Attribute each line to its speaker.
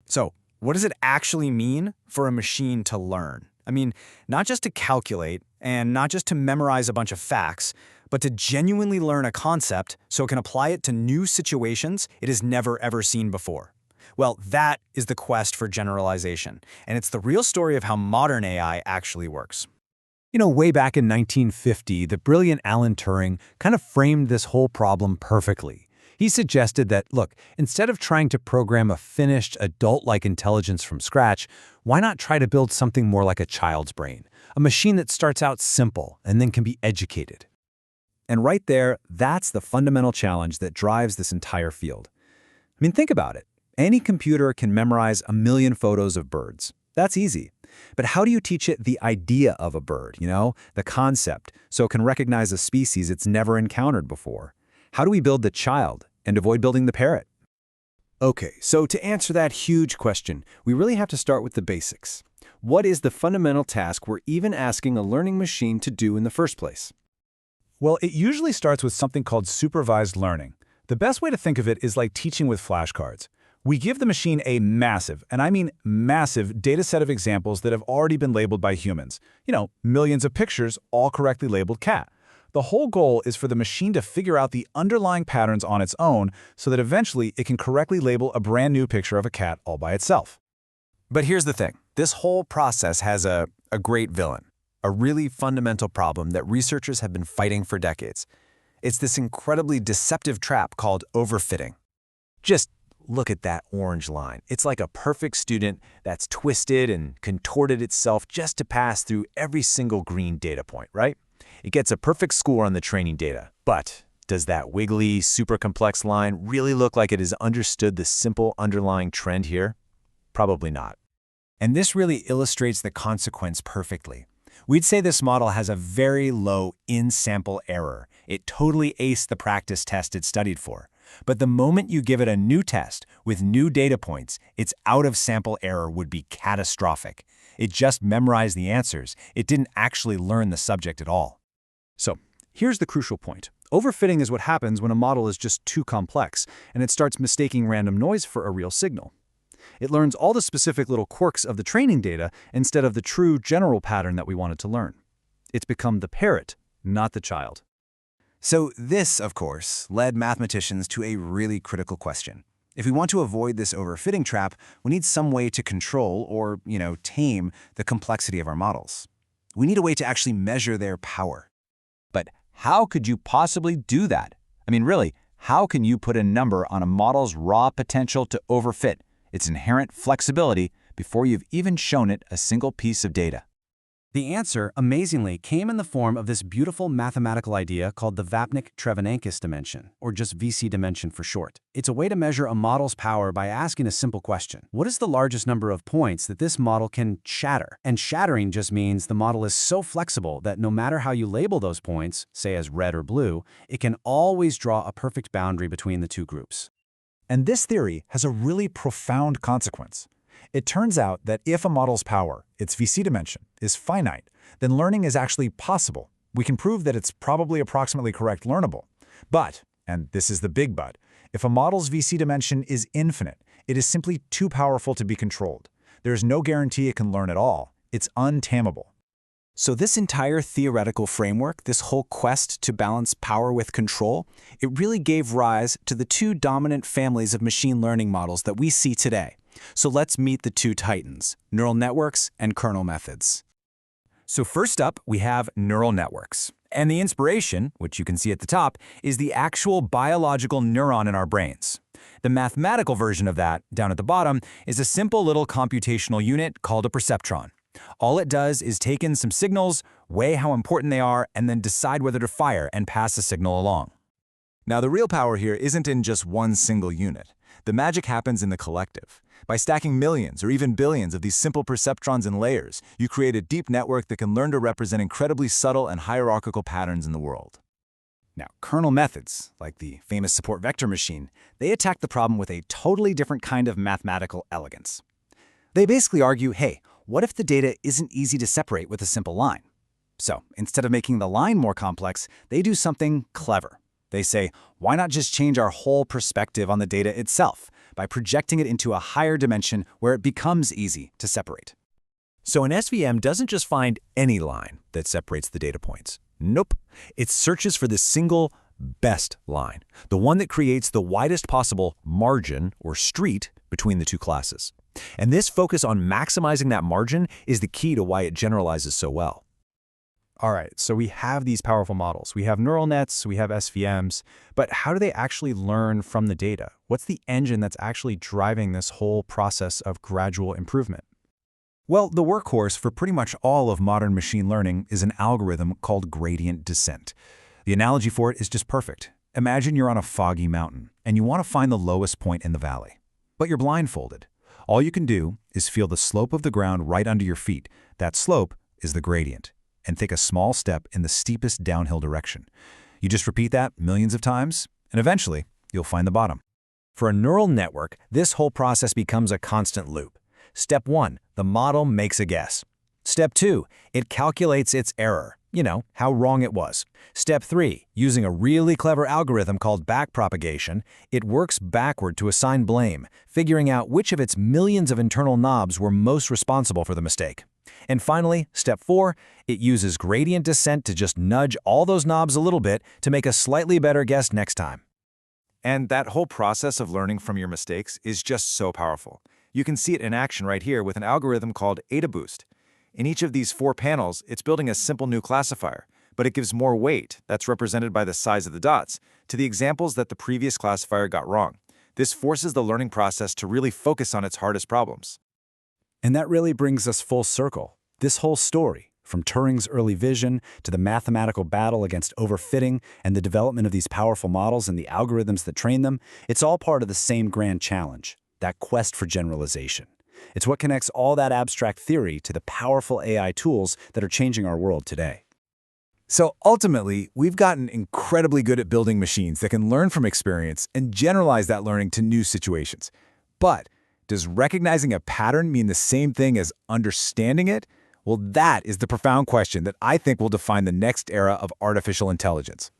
Speaker 1: So, what does it actually mean for a machine to learn? I mean, not just to calculate and not just to memorize a bunch of facts, but to genuinely learn a concept so it can apply it to new situations it has never ever seen before. Well, that is the quest for generalization, and it's the real story of how modern AI actually works.
Speaker 2: Way back in 1950, the brilliant Alan Turing kind of framed this whole problem perfectly. He suggested that, look, instead of trying to program a finished, adult-like intelligence from scratch, why not try to build something more like a child's brain, a machine that starts out simple and then can be educated? And right there, that's the fundamental challenge that drives this entire field. I mean, think about it. Any computer can memorize 1 million photos of birds. That's easy. But how do you teach it the idea of a bird, the concept, so it can recognize a species it's never encountered before? How do we build the child and avoid building the parrot? Okay, so to answer that huge question, we really have to start with the basics. What is the fundamental task we're even asking a learning machine to do in the first place?
Speaker 3: Well, it usually starts with something called supervised learning. The best way to think of it is like teaching with flashcards. We give the machine a massive, and I mean massive, data set of examples that have already been labeled by humans. Millions of pictures, all correctly labeled cat. The whole goal is for the machine to figure out the underlying patterns on its own so that eventually it can correctly label a brand new picture of a cat all by itself.
Speaker 1: But here's the thing. This whole process has a great villain, a really fundamental problem that researchers have been fighting for decades. It's this incredibly deceptive trap called overfitting. Just look at that orange line. It's like a perfect student that's twisted and contorted itself just to pass through every single green data point, right? It gets a perfect score on the training data. But does that wiggly, super complex line really look like it has understood the simple underlying trend here? Probably not. And this really illustrates the consequence perfectly. We'd say this model has a very low in-sample error. It totally aced the practice test it studied for. But the moment you give it a new test with new data points, its out-of-sample error would be catastrophic. It just memorized the answers. It didn't actually learn the subject at all.
Speaker 2: So, here's the crucial point. Overfitting is what happens when a model is just too complex, and it starts mistaking random noise for a real signal. It learns all the specific little quirks of the training data instead of the true general pattern that we wanted to learn. It's become the parrot, not the child.
Speaker 1: So this, of course, led mathematicians to a really critical question. If we want to avoid this overfitting trap, we need some way to control or, tame the complexity of our models. We need a way to actually measure their power. But how could you possibly do that? I mean, really, how can you put a number on a model's raw potential to overfit, its inherent flexibility, before you've even shown it a single piece of data?
Speaker 2: The answer, amazingly, came in the form of this beautiful mathematical idea called the Vapnik-Trevinankis dimension, or just VC dimension for short. It's a way to measure a model's power by asking a simple question. What is the largest number of points that this model can shatter? And shattering just means the model is so flexible that no matter how you label those points, say as red or blue, it can always draw a perfect boundary between the two groups.
Speaker 3: And this theory has a really profound consequence. It turns out that if a model's power, its VC dimension, is finite, then learning is actually possible. We can prove that it's probably approximately correct learnable. But, and this is the big but, if a model's VC dimension is infinite, it is simply too powerful to be controlled. There is no guarantee it can learn at all. It's untamable.
Speaker 1: So this entire theoretical framework, this whole quest to balance power with control, it really gave rise to the two dominant families of machine learning models that we see today. So let's meet the two titans, neural networks and kernel methods. So first up, we have neural networks. And the inspiration, which you can see at the top, is the actual biological neuron in our brains. The mathematical version of that, down at the bottom, is a simple little computational unit called a perceptron. All it does is take in some signals, weigh how important they are, and then decide whether to fire and pass a signal along. Now, the real power here isn't in just one single unit. The magic happens in the collective. By stacking millions or even billions of these simple perceptrons in layers, you create a deep network that can learn to represent incredibly subtle and hierarchical patterns in the world. Now, kernel methods, like the famous support vector machine, they attack the problem with a totally different kind of mathematical elegance. They basically argue, hey, what if the data isn't easy to separate with a simple line? So, instead of making the line more complex, they do something clever. They say, why not just change our whole perspective on the data itself? by projecting it into a higher dimension where it becomes easy to separate.
Speaker 2: So an SVM doesn't just find any line that separates the data points. Nope. It searches for the single best line, the one that creates the widest possible margin or street between the two classes. And this focus on maximizing that margin is the key to why it generalizes so well.
Speaker 4: All right, so we have these powerful models. We have neural nets, we have SVMs, but how do they actually learn from the data? What's the engine that's actually driving this whole process of gradual improvement?
Speaker 1: Well, the workhorse for pretty much all of modern machine learning is an algorithm called gradient descent. The analogy for it is just perfect. Imagine you're on a foggy mountain, and you want to find the lowest point in the valley. But you're blindfolded. All you can do is feel the slope of the ground right under your feet. That slope is the gradient. And take a small step in the steepest downhill direction. You just repeat that millions of times, and eventually, you'll find the bottom.
Speaker 2: For a neural network, this whole process becomes a constant loop. Step 1, the model makes a guess. Step 2, it calculates its error. You know, how wrong it was. Step 3, using a really clever algorithm called backpropagation, it works backward to assign blame, figuring out which of its millions of internal knobs were most responsible for the mistake. And finally, step 4, it uses gradient descent to just nudge all those knobs a little bit to make a slightly better guess next time.
Speaker 5: And that whole process of learning from your mistakes is just so powerful. You can see it in action right here with an algorithm called AdaBoost. In each of these 4 panels, it's building a simple new classifier, but it gives more weight, that's represented by the size of the dots, to the examples that the previous classifier got wrong. This forces the learning process to really focus on its hardest problems.
Speaker 1: And that really brings us full circle. This whole story, from Turing's early vision to the mathematical battle against overfitting and the development of these powerful models and the algorithms that train them, it's all part of the same grand challenge, that quest for generalization. It's what connects all that abstract theory to the powerful AI tools that are changing our world today.
Speaker 3: So ultimately, we've gotten incredibly good at building machines that can learn from experience and generalize that learning to new situations. But does recognizing a pattern mean the same thing as understanding it? Well, that is the profound question that I think will define the next era of artificial intelligence.